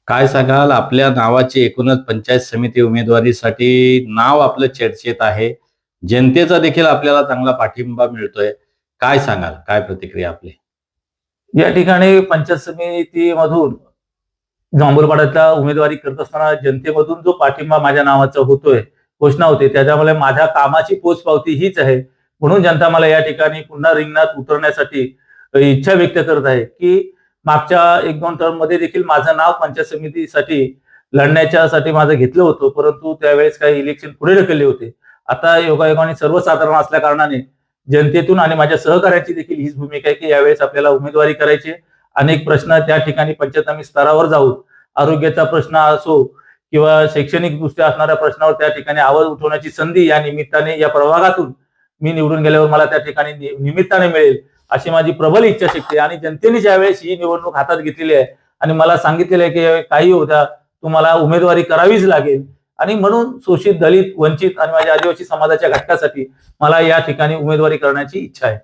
काय सांगाल, आपल्या नावाची एकूणच पंचायत समिती उमेदवारीसाठी नाव आपलं चर्चेत आहे. जनतेचा देखील आपल्याला चांगला पाठिंबा मिळतोय. काय सांगाल? काय प्रतिक्रिया आपली? या ठिकाणी पंचायत समितीमधून जांभूलपाड्यातला उमेदवारी करत असताना जनतेमधून जो पाठिंबा माझ्या नावाचा होतोय, घोषणा होते, त्याच्यामुळे माझ्या कामाची पोचपावती हीच आहे. म्हणून जनता मला या ठिकाणी पुन्हा रिंगणात उतरण्यासाठी इच्छा व्यक्त करत आहे, की मागच्या 1-2 टर्ममध्ये देखील माझं नाव पंचायत समितीसाठी लढण्याच्यासाठी माझं घेतलं होतं. परंतु त्यावेळेस काही इलेक्शन पुढे ढकलले होते. आता योगायोगाने सर्वसाधारण असल्या कारणाने जनतेतून आणि माझ्या सहकार्याची देखील हीच भूमिका आहे, की यावेळेस आपल्याला उमेदवारी करायची. अनेक प्रश्न त्या ठिकाणी पंचायत समिती स्तरावर जाऊन आरोग्याचा प्रश्न असो किंवा शैक्षणिक दृष्ट्या असणाऱ्या प्रश्नावर त्या ठिकाणी आवाज उठवण्याची संधी या निमित्ताने या प्रभागातून मी निवडून गेल्यावर मला त्या ठिकाणी निमित्ताने मिळेल अशी माझी प्रबल इच्छाशक्ती आहे. आणि जनतेने ज्यावेळेस ही निवडणूक हातात घेतलेली आहे आणि मला सांगितलेलं आहे की काही होत्या तुम्हाला उमेदवारी करावीच लागेल, आणि म्हणून शोषित, दलित, वंचित आणि माझ्या आदिवासी समाजाच्या घटकासाठी मला या ठिकाणी उमेदवारी करण्याची इच्छा आहे.